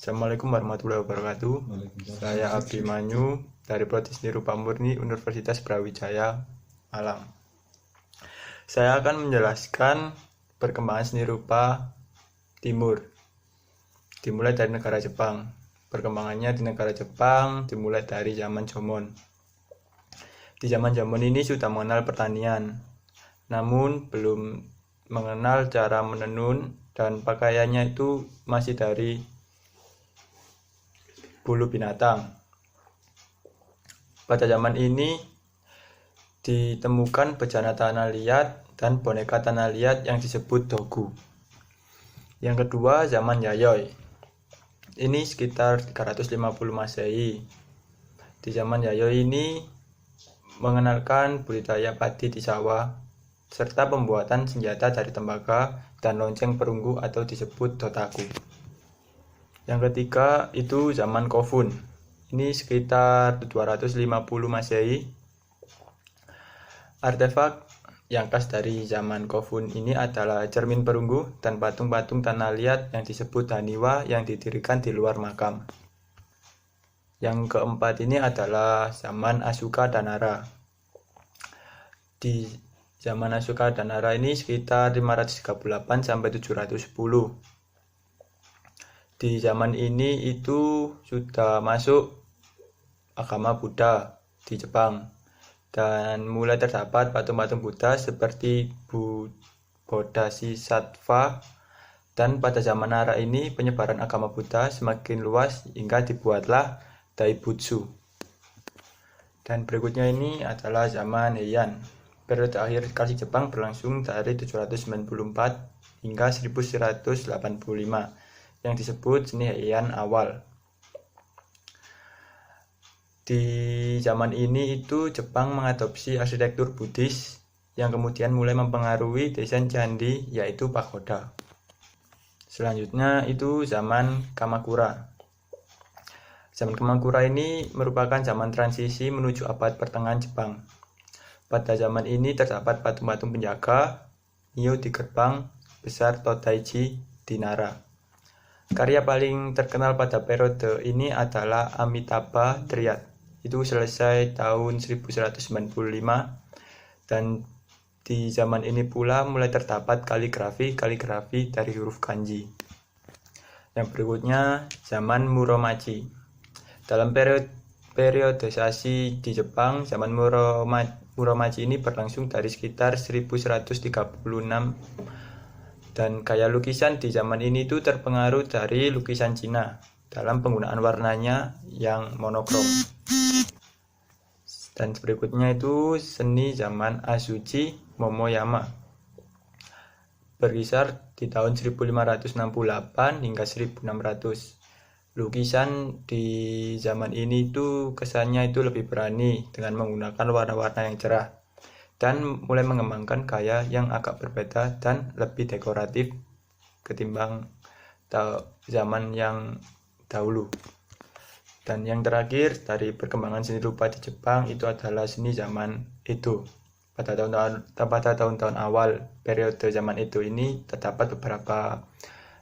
Assalamualaikum warahmatullahi wabarakatuh. Saya Abimanyu dari Prodi Seni Rupa Murni Universitas Brawijaya, Malang. Saya akan menjelaskan perkembangan seni rupa Timur. Dimulai dari negara Jepang. Perkembangannya di negara Jepang dimulai dari zaman Jomon. Di zaman Jomon ini sudah mengenal pertanian, namun belum mengenal cara menenun dan pakaiannya itu masih dari bulu binatang. Pada zaman ini ditemukan bejana tanah liat dan boneka tanah liat yang disebut dogu. Yang kedua, zaman Yayoi. Ini sekitar 350 Masehi. Di zaman Yayoi ini mengenalkan budidaya padi di sawah serta pembuatan senjata dari tembaga dan lonceng perunggu atau disebut dotaku. Yang ketiga itu zaman Kofun. Ini sekitar 250 Masehi. Artefak yang khas dari zaman Kofun ini adalah cermin perunggu dan patung-patung tanah liat yang disebut haniwa yang didirikan di luar makam. Yang keempat ini adalah zaman Asuka dan Nara. Di zaman Asuka dan Nara ini sekitar 538 sampai 710. Di zaman ini itu sudah masuk agama Buddha di Jepang dan mulai terdapat patung-patung Buddha seperti Bodhisattva, dan pada zaman Nara ini penyebaran agama Buddha semakin luas hingga dibuatlah Daibutsu. Dan berikutnya ini adalah zaman Heian. Periode akhir kasih Jepang berlangsung dari 794 hingga 1185 yang disebut seni Heian awal. Di zaman ini itu Jepang mengadopsi arsitektur Buddhis yang kemudian mulai mempengaruhi desain candi yaitu pagoda. Selanjutnya itu zaman Kamakura. Zaman Kamakura ini merupakan zaman transisi menuju abad pertengahan Jepang. Pada zaman ini terdapat patung-patung penjaga Nio di gerbang besar Todaiji di Nara. Karya paling terkenal pada periode ini adalah Amitabha Triad. Itu selesai tahun 1195 dan di zaman ini pula mulai terdapat kaligrafi dari huruf kanji. Yang berikutnya zaman Muromachi. Dalam periodisasi di Jepang, zaman Muromachi ini berlangsung dari sekitar 1136 dan gaya lukisan di zaman ini itu terpengaruh dari lukisan Cina dalam penggunaan warnanya yang monokrom. Dan berikutnya itu seni zaman Azuchi Momoyama. Berkisar di tahun 1568 hingga 1600. Lukisan di zaman ini itu kesannya itu lebih berani dengan menggunakan warna-warna yang cerah dan mulai mengembangkan gaya yang agak berbeda dan lebih dekoratif ketimbang zaman yang dahulu. Dan yang terakhir dari perkembangan seni rupa di Jepang itu adalah seni zaman Edo. Pada tahun-tahun awal periode zaman Edo ini terdapat beberapa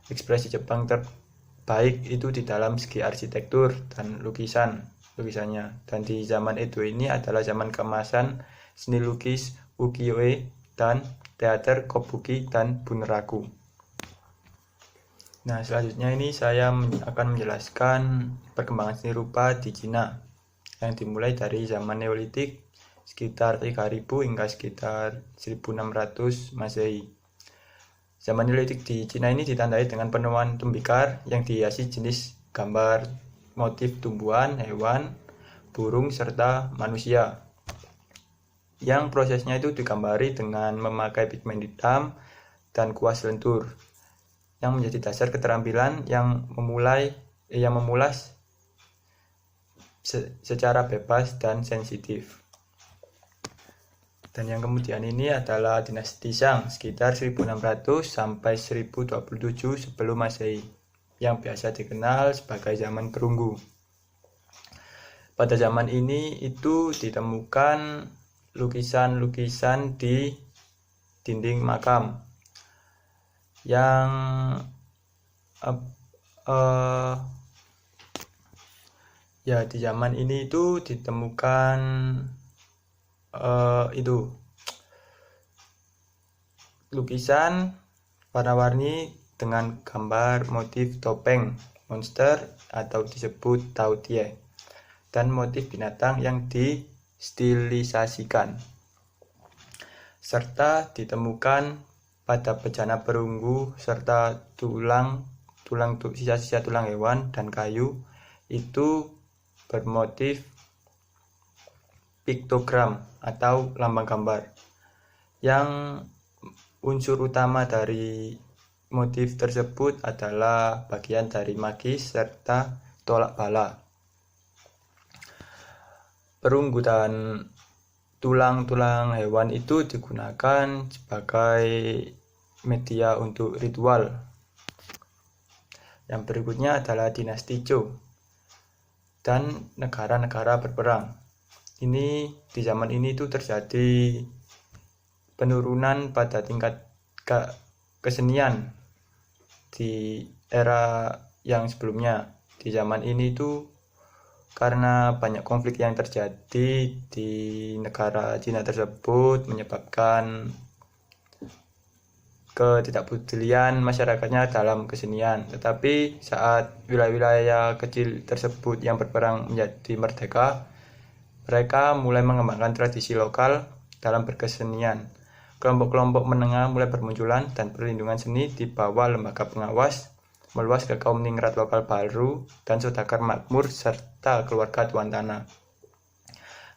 ekspresi Jepang terbaik itu di dalam segi arsitektur dan lukisannya. Dan di zaman Edo ini adalah zaman keemasan seni lukis ukiyo-e dan teater kabuki dan bunraku. Nah, selanjutnya ini saya akan menjelaskan perkembangan seni rupa di Cina yang dimulai dari zaman Neolitik sekitar 3000 hingga sekitar 1600 Masehi. Zaman Neolitik di Cina ini ditandai dengan penemuan tembikar yang dihiasi jenis gambar motif tumbuhan, hewan, burung, serta manusia. Yang prosesnya itu digambari dengan memakai pigmen hitam dan kuas lentur yang menjadi dasar keterampilan yang memulas secara bebas dan sensitif. Dan yang kemudian ini adalah dinasti Shang sekitar 1600 sampai 1027 sebelum Masehi yang biasa dikenal sebagai zaman perunggu. Pada zaman ini itu ditemukan lukisan-lukisan di dinding makam yang Ya, di zaman ini itu ditemukan itu lukisan warna-warni dengan gambar motif topeng monster atau disebut tautie dan motif binatang yang distilisasikan, serta ditemukan pada bejana perunggu serta sisa-sisa tulang hewan dan kayu itu bermotif piktogram atau lambang gambar, yang unsur utama dari motif tersebut adalah bagian dari magis serta tolak bala. Perunggu dan tulang-tulang hewan itu digunakan sebagai media untuk ritual. Yang berikutnya adalah dinasti Zhou dan negara-negara berperang. Ini di zaman ini itu terjadi penurunan pada tingkat kesenian di era yang sebelumnya. Di zaman ini itu karena banyak konflik yang terjadi di negara Cina tersebut menyebabkan ketidakpedulian masyarakatnya dalam kesenian. Tetapi saat wilayah-wilayah kecil tersebut yang berperang menjadi merdeka, mereka mulai mengembangkan tradisi lokal dalam berkesenian. Kelompok-kelompok menengah mulai bermunculan dan perlindungan seni di bawah lembaga pengawas meluas ke kaum ningrat lokal baru dan saudagar makmur serta keluarga tuan tanah.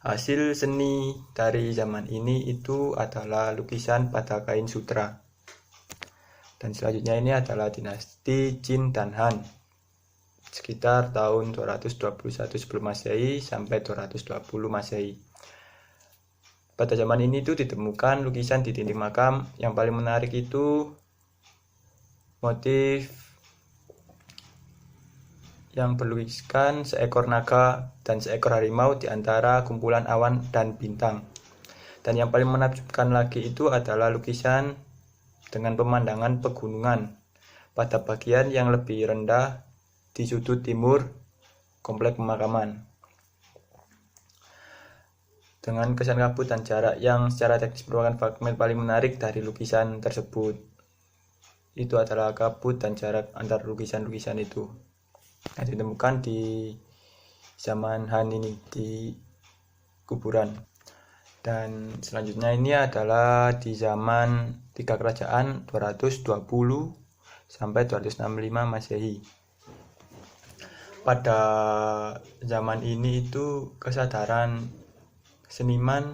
Hasil seni dari zaman ini itu adalah lukisan pada kain sutra. Dan selanjutnya ini adalah dinasti Qin dan Han, sekitar tahun 221 sebelum Masehi sampai 220 Masehi. Pada zaman ini itu ditemukan lukisan di dinding makam. Yang paling menarik itu motif yang berlukiskan seekor naga dan seekor harimau di antara kumpulan awan dan bintang. Dan yang paling menakjubkan lagi itu adalah lukisan dengan pemandangan pegunungan pada bagian yang lebih rendah di sudut timur komplek pemakaman. Dengan kesan kabut dan jarak yang secara teknis merupakan fragmen paling menarik dari lukisan tersebut. Itu adalah kabut dan jarak antar lukisan-lukisan itu yang ditemukan di zaman Han ini di kuburan. Dan selanjutnya ini adalah di zaman 3 kerajaan 220 sampai 265 Masehi. Pada zaman ini itu kesadaran seniman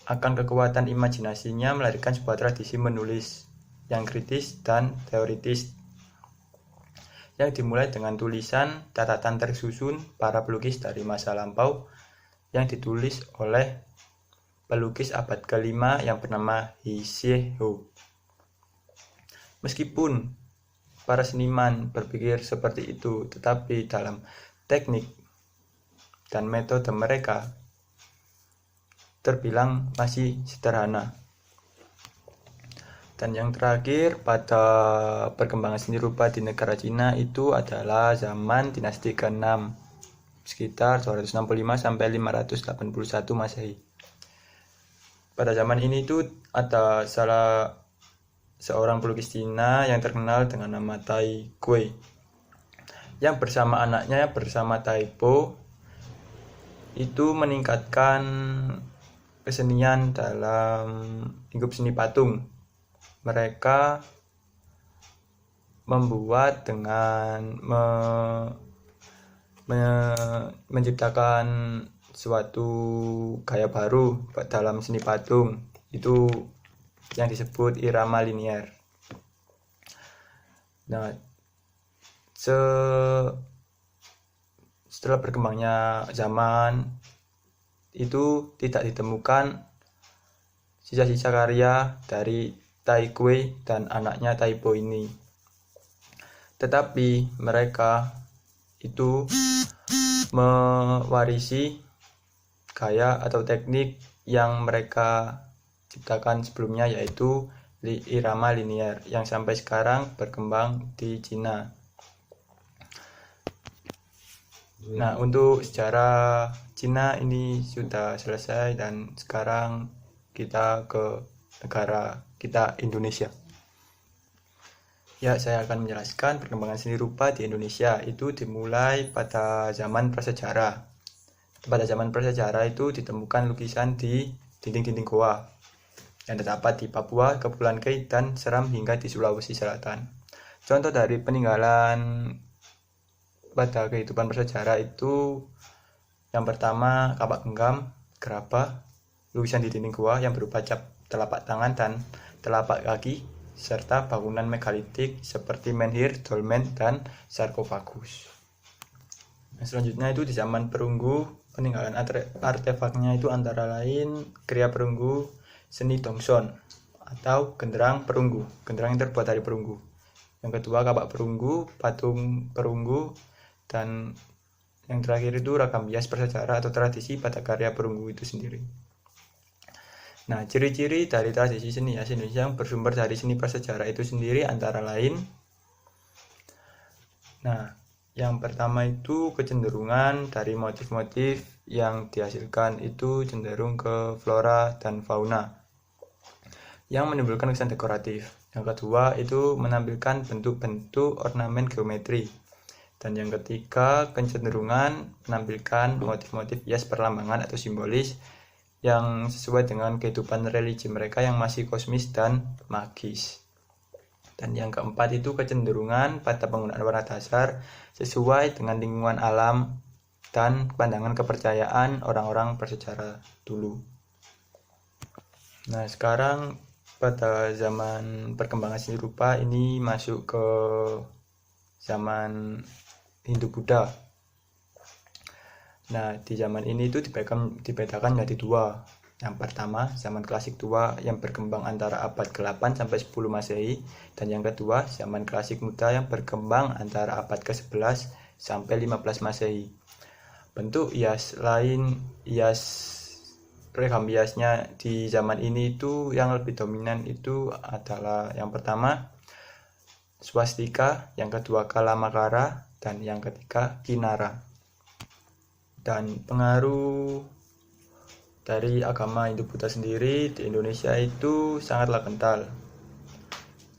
akan kekuatan imajinasinya melahirkan sebuah tradisi menulis yang kritis dan teoritis, yang dimulai dengan tulisan catatan tersusun para pelukis dari masa lampau yang ditulis oleh pelukis abad ke-5 yang bernama He Xie-ho. Meskipun para seniman berpikir seperti itu, tetapi dalam teknik dan metode mereka terbilang masih sederhana. Dan yang terakhir pada perkembangan seni rupa di negara Cina itu adalah zaman dinasti ke-6, sekitar 265 sampai 581 Masehi. Pada zaman ini itu ada salah seorang pelukis Cina yang terkenal dengan nama Tai Gui, yang bersama anaknya bersama Tai Po itu meningkatkan kesenian dalam lingkup seni patung. Mereka membuat dengan menciptakan suatu gaya baru dalam seni patung, itu yang disebut irama linier. Nah, setelah berkembangnya zaman itu tidak ditemukan sisa-sisa karya dari Tai Gui dan anaknya Tai Po ini, tetapi mereka itu mewarisi gaya atau teknik yang mereka ciptakan sebelumnya, yaitu irama linier yang sampai sekarang berkembang di Cina. Nah, untuk sejarah Cina ini sudah selesai dan sekarang kita ke negara kita Indonesia. Ya, saya akan menjelaskan perkembangan seni rupa di Indonesia itu dimulai pada zaman prasejarah. Pada zaman prasejarah itu ditemukan lukisan di dinding-dinding goa yang terdapat di Papua, Kepulauan Kei, dan Seram hingga di Sulawesi Selatan. Contoh dari peninggalan pada kehidupan prasejarah itu yang pertama kapak genggam, gerabah, lukisan di dinding goa yang berupa cap telapak tangan dan telapak kaki, serta bangunan megalitik seperti menhir, dolmen, dan sarkofagus. Nah, selanjutnya itu di zaman perunggu, peninggalan artefaknya itu antara lain kriya perunggu, seni dongson atau genderang perunggu, genderang yang terbuat dari perunggu. Yang kedua kapak perunggu, patung perunggu, dan yang terakhir itu ragam bias prasejarah atau tradisi pada karya perunggu itu sendiri. Nah, ciri-ciri dari tradisi seni khas Indonesia yang bersumber dari seni prasejarah itu sendiri antara lain. Nah, yang pertama itu kecenderungan dari motif-motif yang dihasilkan itu cenderung ke flora dan fauna yang menimbulkan kesan dekoratif. Yang kedua itu menampilkan bentuk-bentuk ornamen geometri. Dan yang ketiga kecenderungan menampilkan motif-motif hias perlambangan atau simbolis yang sesuai dengan kehidupan religi mereka yang masih kosmis dan magis. Dan yang keempat itu kecenderungan pada penggunaan warna dasar sesuai dengan lingkungan alam dan pandangan kepercayaan orang-orang prasejarah dulu. Nah, sekarang pada zaman perkembangan seni rupa ini masuk ke zaman Hindu-Buddha. Nah, di zaman ini itu dibedakan menjadi dua. Yang pertama, zaman klasik tua yang berkembang antara abad ke-8 sampai 10 Masehi, dan yang kedua, zaman klasik muda yang berkembang antara abad ke-11 sampai 15 Masehi. Bentuk hias ragam hiasnya di zaman ini itu yang lebih dominan itu adalah yang pertama swastika, yang kedua kalamakara, dan yang ketiga kinara. Dan pengaruh dari agama Hindu-Buddha sendiri di Indonesia itu sangatlah kental,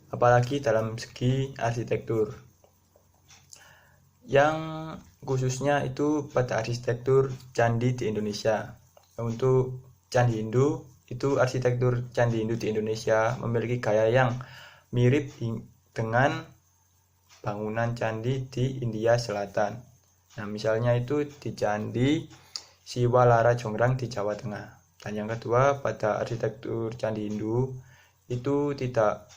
apalagi dalam segi arsitektur, yang khususnya itu pada arsitektur candi di Indonesia. Untuk candi Hindu, itu arsitektur candi Hindu di Indonesia memiliki gaya yang mirip dengan bangunan candi di India Selatan. Nah, misalnya itu di Candi Siwalara Jonggrang di Jawa Tengah. Dan yang kedua, pada arsitektur candi Hindu itu tidak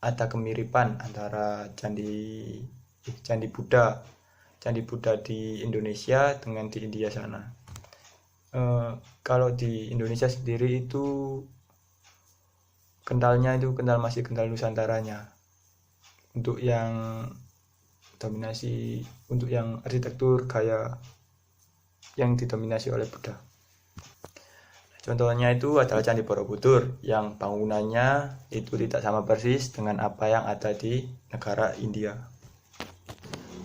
ada kemiripan antara candi Buddha di Indonesia dengan di India sana. Kalau di Indonesia sendiri itu masih kental Nusantaranya. Untuk yang dominasi, untuk yang arsitektur gaya yang didominasi oleh Buddha. Contohnya itu adalah Candi Borobudur yang bangunannya itu tidak sama persis dengan apa yang ada di negara India.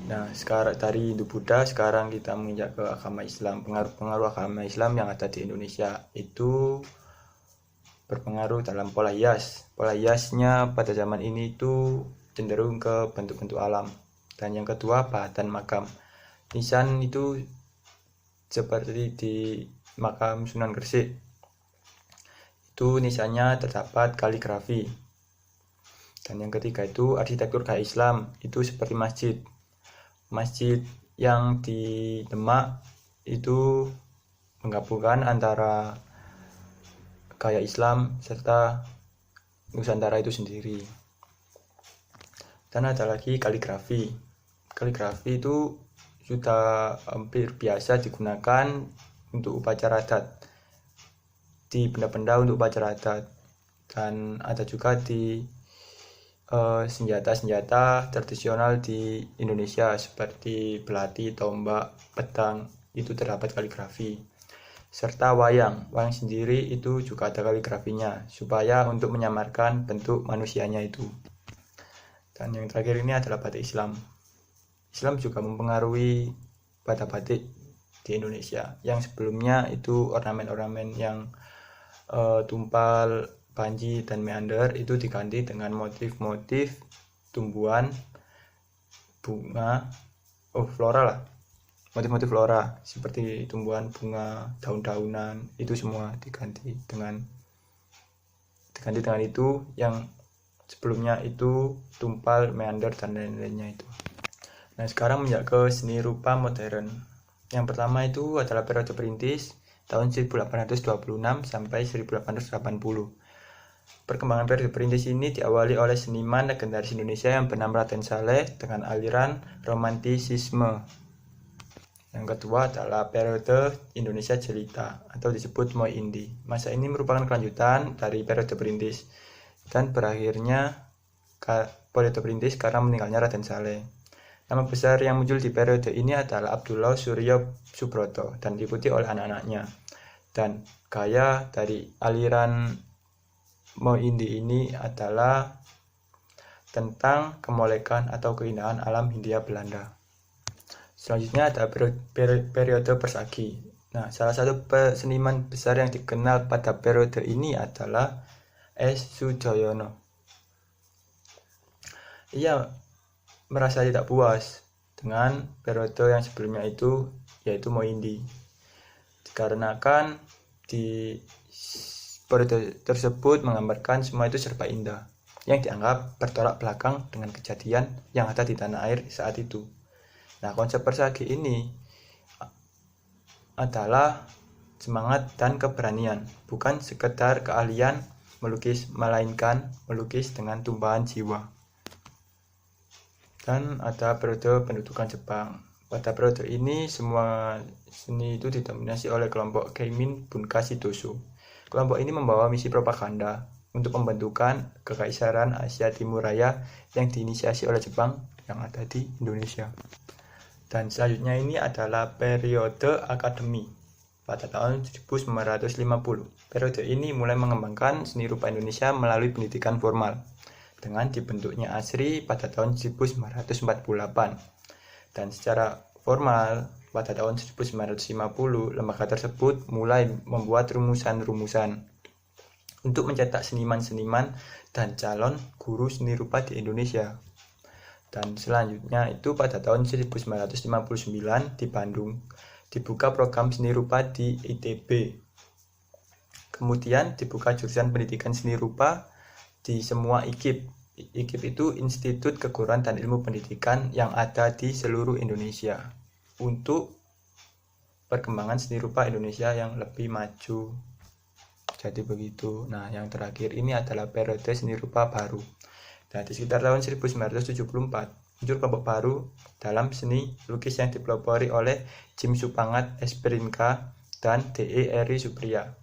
Nah, sekarang dari Hindu-Buddha sekarang kita menginjak ke agama Islam. Pengaruh agama Islam yang ada di Indonesia itu berpengaruh dalam pola hias. Pola hiasnya pada zaman ini itu cenderung ke bentuk-bentuk alam. Dan yang kedua, pahatan makam. Nisan itu seperti di makam Sunan Gresik, itu nisannya terdapat kaligrafi. Dan yang ketiga itu arsitektur gaya Islam, itu seperti masjid yang di Demak itu menggabungkan antara gaya Islam serta Nusantara itu sendiri. Dan ada lagi kaligrafi itu sudah hampir biasa digunakan untuk upacara adat, di benda-benda untuk upacara adat, dan ada juga di senjata-senjata tradisional di Indonesia seperti belati, tombak, pedang, itu terdapat kaligrafi. Serta wayang sendiri itu juga ada kaligrafinya supaya untuk menyamarkan bentuk manusianya itu. Dan yang terakhir ini adalah batik Islam. Islam juga mempengaruhi pada batik di Indonesia. Yang sebelumnya itu ornamen-ornamen yang tumpal, panji, dan meander itu diganti dengan motif-motif tumbuhan, bunga, flora lah, motif-motif flora seperti tumbuhan, bunga, daun-daunan, itu semua diganti dengan itu. Yang sebelumnya itu tumpal, meander, dan lain-lainnya itu. Nah, sekarang menjak ke seni rupa modern. Yang pertama itu adalah periode perintis tahun 1826 sampai 1880. Perkembangan periode perintis ini diawali oleh seniman legendaris Indonesia yang bernama Raden Saleh dengan aliran romantisisme. Yang kedua adalah periode Indonesia Jelita atau disebut Moi Indi. Masa ini merupakan kelanjutan dari periode perintis dan berakhirnya periode perintis karena meninggalnya Raden Saleh. Nama besar yang muncul di periode ini adalah Abdullah Suryo Subroto dan diikuti oleh anak-anaknya. Dan gaya dari aliran Moi Indi ini adalah tentang kemolekan atau keindahan alam Hindia Belanda. Selanjutnya ada periode Persagi. Nah, salah satu seniman besar yang dikenal pada periode ini adalah S. Sujoyono. Ia merasa tidak puas dengan periode yang sebelumnya itu, yaitu Moi Indi, dikarenakan di periode tersebut menggambarkan semua itu serba indah, yang dianggap bertolak belakang dengan kejadian yang ada di tanah air saat itu. Nah, konsep Persagi ini adalah semangat dan keberanian, bukan sekedar keahlian melukis, melainkan melukis dengan tumpahan jiwa. Dan ada periode pendudukan Jepang. Pada periode ini semua seni itu didominasi oleh kelompok Keimin Bunkashi Doso. Kelompok ini membawa misi propaganda untuk pembentukan Kekaisaran Asia Timur Raya yang diinisiasi oleh Jepang yang ada di Indonesia. Dan selanjutnya ini adalah periode akademi pada tahun 1950. Periode ini mulai mengembangkan seni rupa Indonesia melalui pendidikan formal dengan dibentuknya ASRI pada tahun 1948. Dan secara formal pada tahun 1950 lembaga tersebut mulai membuat rumusan-rumusan untuk mencetak seniman-seniman dan calon guru seni rupa di Indonesia. Dan selanjutnya itu pada tahun 1959 di Bandung dibuka program seni rupa di ITB. Kemudian dibuka jurusan pendidikan seni rupa di semua IKIP. IKIP itu Institut Keguruan dan Ilmu Pendidikan yang ada di seluruh Indonesia untuk perkembangan seni rupa Indonesia yang lebih maju. Jadi begitu. Nah, yang terakhir ini adalah periode seni rupa baru. Nah, di sekitar tahun 1974 muncul kelompok baru dalam seni lukis yang dipelopori oleh Jim Supangat, Esprinka, dan D.E. Eri Supriya.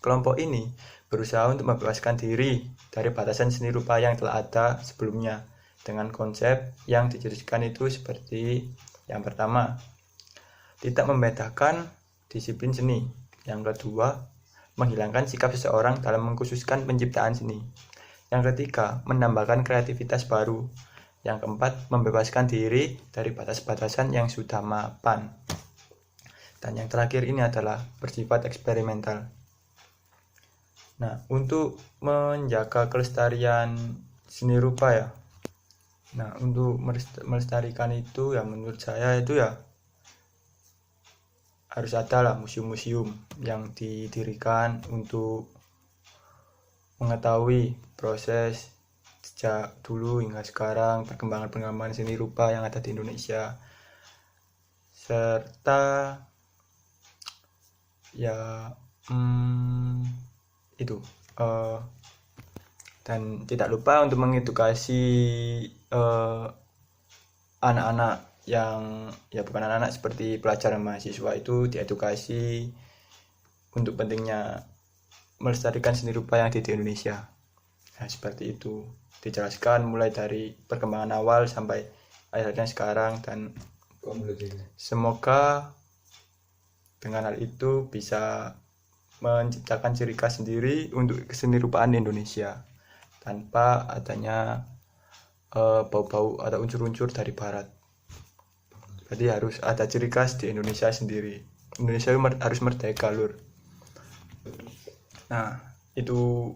Kelompok ini berusaha untuk membebaskan diri dari batasan seni rupa yang telah ada sebelumnya dengan konsep yang dijelaskan itu seperti yang pertama, tidak membedakan disiplin seni. Yang kedua, menghilangkan sikap seseorang dalam mengkhususkan penciptaan seni. Yang ketiga, menambahkan kreativitas baru. Yang keempat, membebaskan diri dari batas-batasan yang sudah mapan. Dan yang terakhir ini adalah bersifat eksperimental. Nah, untuk menjaga kelestarian seni rupa ya. Nah, untuk melestarikan itu ya menurut saya itu ya harus ada lah museum-museum yang didirikan untuk mengetahui proses sejak dulu hingga sekarang perkembangan seni rupa yang ada di Indonesia, serta ya itu dan tidak lupa untuk mengedukasi anak-anak yang ya bukan anak-anak seperti pelajar mahasiswa itu diedukasi untuk pentingnya melestarikan seni rupa yang ada di Indonesia. Nah, seperti itu dijelaskan mulai dari perkembangan awal sampai akhirnya sekarang, dan semoga dengan hal itu bisa menciptakan ciri khas sendiri untuk seni rupaan Indonesia tanpa adanya bau-bau atau unsur-unsur dari barat. Berarti harus ada ciri khas di Indonesia sendiri. Indonesia harus merdeka, lur. Nah, itu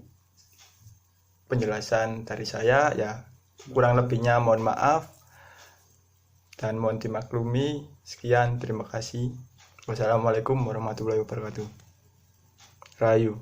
penjelasan dari saya ya. Kurang lebihnya mohon maaf dan mohon dimaklumi. Sekian, terima kasih. Wassalamualaikum warahmatullahi wabarakatuh. Rayu.